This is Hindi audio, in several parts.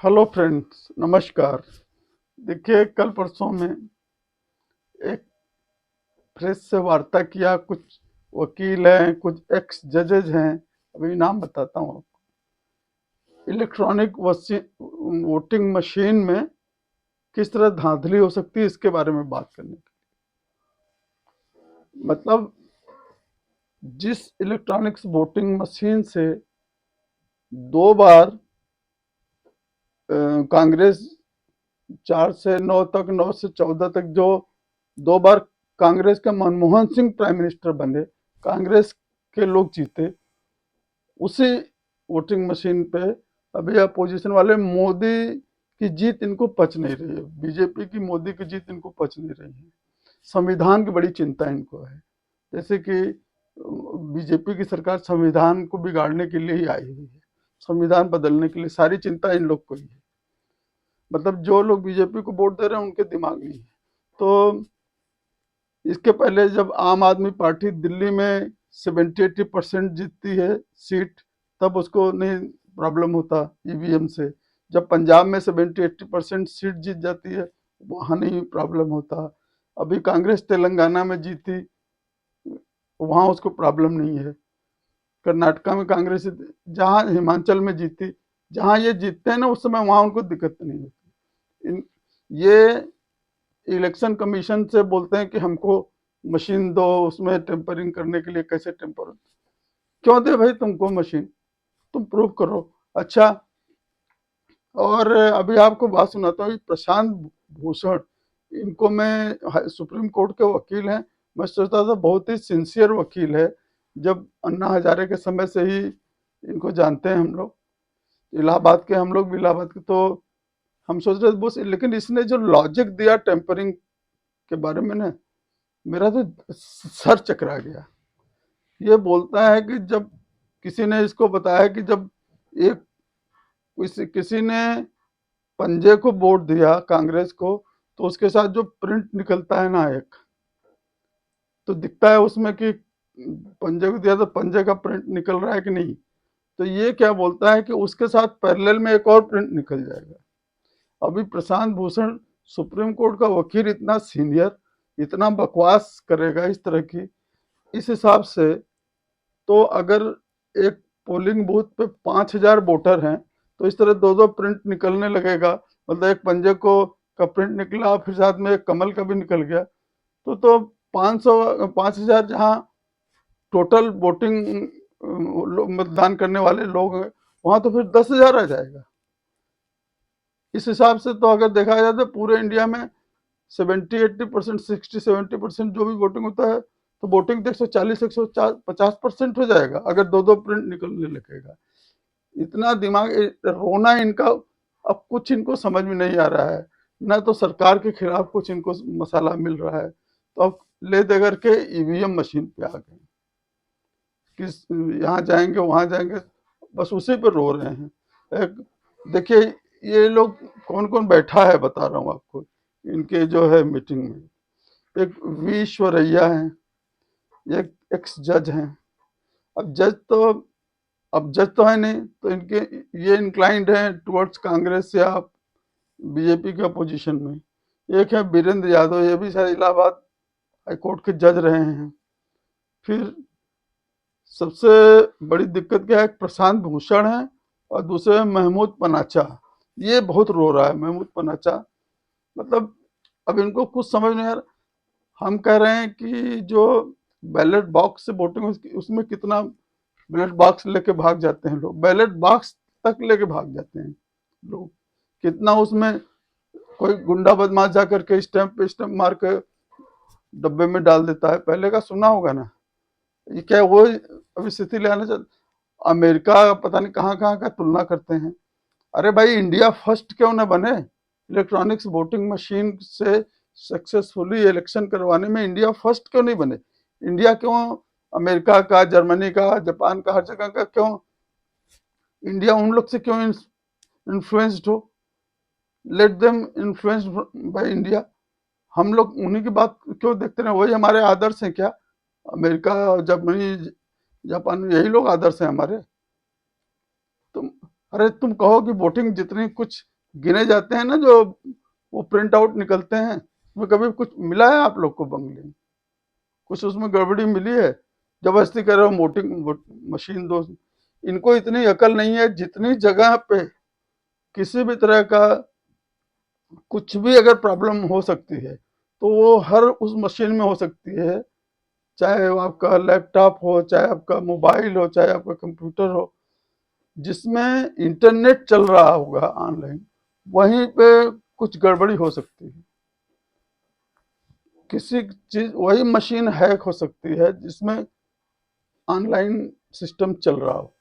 हेलो फ्रेंड्स, नमस्कार। देखिए, कल परसों में एक प्रेस से वार्ता किया। कुछ वकील हैं, कुछ एक्स जजेज हैं, अभी नाम बताता हूँ। इलेक्ट्रॉनिक वोटिंग मशीन में किस तरह धांधली हो सकती है, इसके बारे में बात करने की। मतलब जिस इलेक्ट्रॉनिक्स वोटिंग मशीन से 2 बार कांग्रेस 4 से 9 तक, 9 से 14 तक, जो 2 बार कांग्रेस के मनमोहन सिंह प्राइम मिनिस्टर बने, कांग्रेस के लोग जीते, उसी वोटिंग मशीन पे अभी अपोजिशन वाले मोदी की जीत इनको पच नहीं रही है। बीजेपी की मोदी की जीत इनको पच नहीं रही है। संविधान की बड़ी चिंता इनको है। जैसे कि बीजेपी की सरकार संविधान को बिगाड़ने के लिए ही आई हुई है, संविधान बदलने के लिए सारी चिंता इन लोग को ही है। मतलब जो लोग बीजेपी को वोट दे रहे हैं उनके दिमाग नहीं है। तो इसके पहले जब आम आदमी पार्टी दिल्ली में 70-80% जीतती है सीट, तब उसको नहीं प्रॉब्लम होता ईवीएम से। जब पंजाब में 70-80% सीट जीत जाती है, वहाँ नहीं प्रॉब्लम होता। अभी कांग्रेस तेलंगाना में जीती, वहाँ उसको प्रॉब्लम नहीं है। कर्नाटका में कांग्रेस, जहाँ हिमाचल में जीती, जहाँ ये जीतते हैं ना, उस समय वहाँ उनको दिक्कत नहीं होती। ये इलेक्शन कमीशन से बोलते हैं कि हमको मशीन दो, उसमें टेम्परिंग करने के लिए। कैसे टेम्पर क्यों दे भाई तुमको मशीन? तुम प्रूव करो। अच्छा, और अभी आपको बात सुनाता हूँ। प्रशांत भूषण, इनको मैं, सुप्रीम कोर्ट के वकील हैं, मैं सोचता था बहुत ही सिंसियर वकील है। जब अन्ना हजारे के समय से ही इनको जानते हैं हम लोग, इलाहाबाद के, हम लोग भी इलाहाबाद के, तो हम सोच रहे थे बस। लेकिन इसने जो लॉजिक दिया टेम्परिंग के बारे में ना, मेरा तो सर चकरा गया। ये बोलता है कि जब किसी ने इसको बताया कि जब एक किसी ने पंजे को वोट दिया कांग्रेस को, तो उसके साथ जो प्रिंट निकलता है ना, एक तो दिखता है उसमें कि पंजे को दिया तो पंजे का प्रिंट निकल रहा है कि नहीं। तो ये क्या बोलता है कि उसके साथ पैरेलल में एक और प्रिंट निकल जाएगा। अभी प्रशांत भूषण सुप्रीम कोर्ट का वकील, इतना सीनियर, इतना बकवास करेगा इस तरह की? इस हिसाब से तो अगर एक पोलिंग बूथ पे 5,000 वोटर हैं, तो इस तरह 2-2 प्रिंट निकलने लगेगा। मतलब एक पंजे को का प्रिंट निकला, फिर साथ में एक कमल का भी निकल गया, तो 5,000 जहाँ टोटल वोटिंग मतदान करने वाले लोग हैं, वहां तो फिर 10,000 आ जाएगा। इस हिसाब से तो अगर देखा जाए तो पूरे इंडिया में 70-80%, 60-70% जो भी वोटिंग होता है, तो वोटिंग तो 140-150% हो जाएगा अगर 2-2 प्रिंट निकलने लगेगा। इतना दिमाग, रोना इनका। अब कुछ इनको समझ में नहीं आ रहा है, ना तो सरकार के खिलाफ कुछ इनको मसाला मिल रहा है, तो अब ले दे करके ईवीएम मशीन पे आ गए। किस यहाँ जाएंगे वहां जाएंगे, बस उसी पे रो रहे हैं। एक देखिए, ये लोग कौन कौन बैठा है बता रहा हूँ आपको, इनके जो है मीटिंग में। एक विश्वरैया है, एक एक्स जज हैं। अब जज तो अब जज तो है नहीं, तो इनके ये इंक्लाइंड है टुवर्ड्स कांग्रेस या बीजेपी के अपोजिशन में। एक है वीरेंद्र यादव, ये भी शायद इलाहाबाद हाईकोर्ट के जज रहे हैं। फिर सबसे बड़ी दिक्कत क्या है, प्रशांत भूषण है, और दूसरे महमूद पनाचा। ये बहुत रो रहा है महमूद पनाचा। मतलब अब इनको कुछ समझ नहीं आ रहा। हम कह रहे हैं कि जो बैलेट बॉक्स से वोटिंग, उसमें कितना बैलेट बॉक्स लेके भाग जाते हैं लोग, बैलेट बॉक्स तक लेके भाग जाते हैं लोग। कितना उसमें कोई गुंडा बदमाश जा करके स्टैंप पे स्टैंप मार के डब्बे में डाल देता है। पहले का सुना होगा ना। ये क्या वो अभी स्थिति ले आना चाहते? अमेरिका पता नहीं कहाँ कहाँ का तुलना करते हैं। अरे भाई, इंडिया फर्स्ट क्यों ना बने? इलेक्ट्रॉनिक्स वोटिंग मशीन से सक्सेसफुली इलेक्शन करवाने में इंडिया फर्स्ट क्यों नहीं बने? इंडिया क्यों अमेरिका का, जर्मनी का, जापान का, हर जगह का क्यों इंडिया उन लोग से क्यों इन्फ्लुएंस्ड हो? Let them influenced by India. हम लोग उन्हीं की बात क्यों देखते रहे? वही हमारे आदर्श हैं क्या? अमेरिका, जर्मनी, जापान, यही लोग आदर्श हैं हमारे। तुम, अरे तुम कहो कि वोटिंग जितनी कुछ गिने जाते हैं ना, जो वो प्रिंट आउट निकलते हैं, उसमें कभी कुछ मिला है आप लोग को बंगले में? कुछ उसमें गड़बड़ी मिली है? जबरदस्ती कर रहे हो मशीन दो। इनको इतनी अकल नहीं है, जितनी जगह पे किसी भी तरह का कुछ भी अगर प्रॉब्लम हो सकती है तो वो हर उस मशीन में हो सकती है, चाहे वो आपका लैपटॉप हो, चाहे आपका मोबाइल हो, चाहे आपका कंप्यूटर हो, जिसमें इंटरनेट चल रहा होगा ऑनलाइन, वहीं पे कुछ गड़बड़ी हो सकती है। किसी चीज, वही मशीन हैक हो सकती है जिसमें ऑनलाइन सिस्टम चल रहा हो।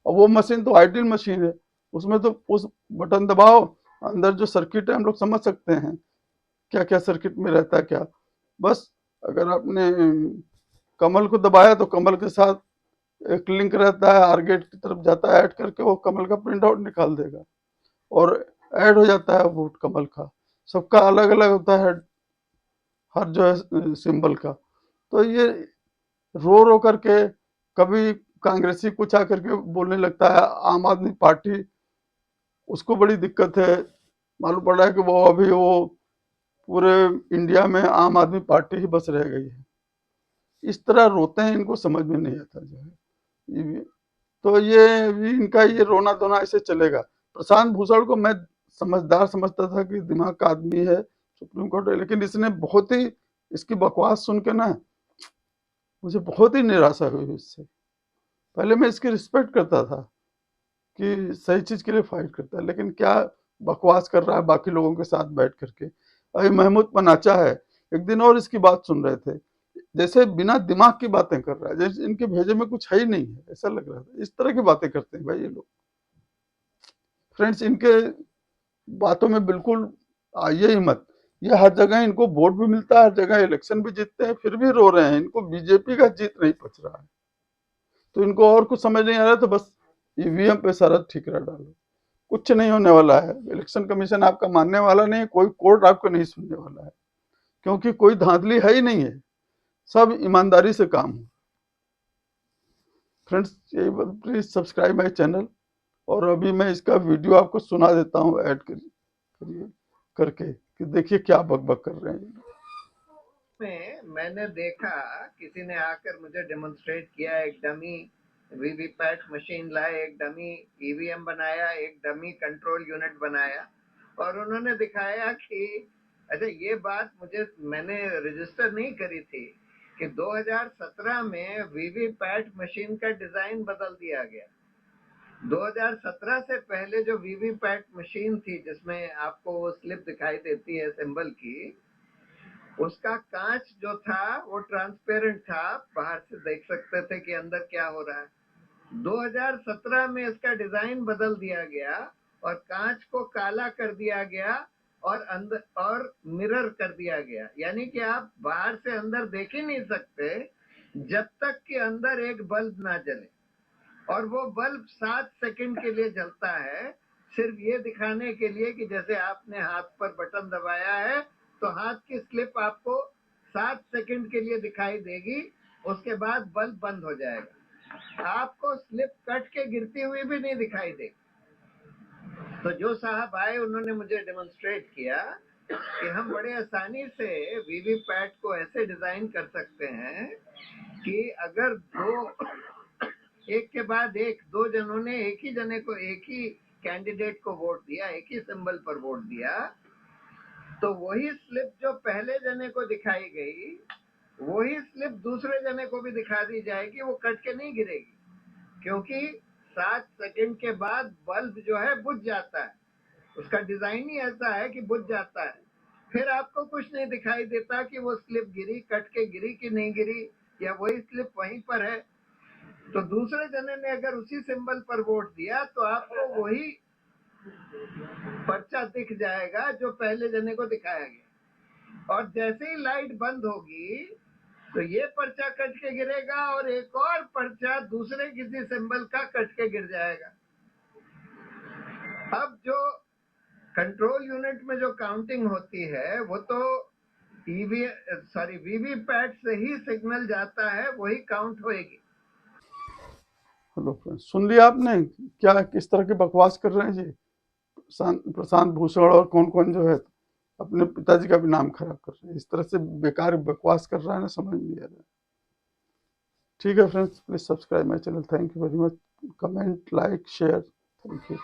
और वो मशीन तो आइडियल मशीन है, उसमें तो उस बटन दबाओ, अंदर जो सर्किट है हम लोग समझ सकते हैं क्या क्या सर्किट में रहता है क्या। बस अगर आपने कमल को दबाया तो कमल के साथ एक लिंक रहता है, आर गेट की तरफ जाता है, ऐड करके वो कमल का प्रिंट आउट निकाल देगा और ऐड हो जाता है वो कमल का। सबका अलग अलग होता है हर जो है सिंबल का। तो ये रो करके कभी कांग्रेसी कुछ आकर के बोलने लगता है, आम आदमी पार्टी, उसको बड़ी दिक्कत है। मालूम पड़ रहा है कि वो अभी वो पूरे इंडिया में आम आदमी पार्टी ही बस रह गई है। इस तरह रोते हैं, इनको समझ में नहीं आता जो है। तो ये भी इनका ये रोना धोना ऐसे चलेगा। प्रशांत भूषण को मैं समझदार समझता था कि दिमाग का आदमी है, सुप्रीम कोर्ट है, लेकिन इसने बहुत ही, इसकी बकवास सुन के ना मुझे बहुत ही निराशा हुई इससे। पहले मैं इसकी रिस्पेक्ट करता था कि सही चीज के लिए फाइट करता है, लेकिन क्या बकवास कर रहा है बाकी लोगों के साथ बैठ करके। अभी महमूद पनाचा है, एक दिन और इसकी बात सुन रहे थे, जैसे बिना दिमाग की बातें कर रहा है, जैसे इनके भेजे में कुछ है ही नहीं है, ऐसा लग रहा था। इस तरह की बातें करते हैं भाई ये लोग। फ्रेंड्स, इनके बातों में बिल्कुल आइए ही मत। ये हर जगह इनको वोट भी मिलता है, हर जगह इलेक्शन भी जीतते हैं, फिर भी रो रहे हैं। इनको बीजेपी का जीत नहीं पच रहा है, तो इनको और कुछ समझ नहीं आ रहा, तो बस ईवीएम पे सारा ठिकरा डालो। कुछ नहीं होने वाला है, इलेक्शन कमीशन आपका मानने वाला नहीं है, कोई कोर्ट आपको नहीं सुनने वाला है, क्योंकि कोई धांधली है ही नहीं है, सब ईमानदारी से काम हो। फ्रेंड्स, यही प्लीज सब्सक्राइब माई चैनल। और अभी मैं इसका वीडियो आपको सुना देता हूँ, ऐड करिए करके, कि देखिए क्या बकबक कर रहे हैं। में मैंने देखा, किसी ने आकर मुझे डेमोन्स्ट्रेट किया, एक डमी वीवीपैट मशीन लाए, एक डमी ईवीएम बनाया, एक डमी कंट्रोल यूनिट बनाया, और उन्होंने दिखाया कि अच्छा, ये बात मैंने रजिस्टर नहीं करी थी कि 2017 में वीवीपैट मशीन का डिजाइन बदल दिया गया। 2017 से पहले जो वीवीपैट मशीन थी, जिसमें आपको वो स्लिप दिखाई देती है सिंबल की, उसका कांच जो था वो ट्रांसपेरेंट था, बाहर से देख सकते थे कि अंदर क्या हो रहा है। 2017 में इसका डिजाइन बदल दिया गया और कांच को काला कर दिया गया और अंदर और मिरर कर दिया गया, यानी कि आप बाहर से अंदर देख ही नहीं सकते जब तक कि अंदर एक बल्ब ना जले। और वो बल्ब 7 सेकंड के लिए जलता है, सिर्फ ये दिखाने के लिए कि जैसे आपने हाथ पर बटन दबाया है तो हाथ की स्लिप आपको 7 सेकंड के लिए दिखाई देगी, उसके बाद बल्ब बंद हो जाएगा। आपको स्लिप कट के गिरती हुई भी नहीं दिखाई देगी। तो जो साहब आए उन्होंने मुझे डेमोन्स्ट्रेट किया कि हम बड़े आसानी से वीवीपैट को ऐसे डिजाइन कर सकते हैं कि अगर एक के बाद एक दो जनों ने एक ही जने को, एक ही कैंडिडेट को वोट दिया, एक ही सिंबल पर वोट दिया, तो वही स्लिप जो पहले जने को दिखाई गई, वही स्लिप दूसरे जने को भी दिखा दी जाएगी, वो कट के नहीं गिरेगी, क्योंकि 7 सेकंड के बाद बल्ब जो है बुझ जाता है। उसका डिजाइन ही ऐसा है कि बुझ जाता है। फिर आपको कुछ नहीं दिखाई देता कि वो स्लिप गिरी, कट के गिरी कि नहीं गिरी, या वही स्लिप वहीं पर है। तो दूसरे जने ने अगर उसी सिंबल पर वोट दिया तो आपको वही पर्चा दिख जाएगा जो पहले जने को दिखाया गया। और जैसे ही लाइट बंद होगी तो ये पर्चा कट के गिरेगा और एक और पर्चा दूसरे किसी सिंबल का कट के गिर जाएगा। अब जो कंट्रोल यूनिट में जो काउंटिंग होती है वो तो वीवीपैट से ही सिग्नल जाता है, वही काउंट होएगी। हेलो फ्रेंड्स, सुन लिया आपने क्या किस तरह की बकवास कर रहे हैं जी। प्रशांत भूषण और कौन कौन जो है अपने पिताजी का भी नाम खराब कर रहे हैं। इस तरह से बेकार बकवास कर रहा है ना, समझ नहीं आ रहा है। ठीक है friends, please subscribe my channel. Thank you very much. Comment, like, share. Thank you.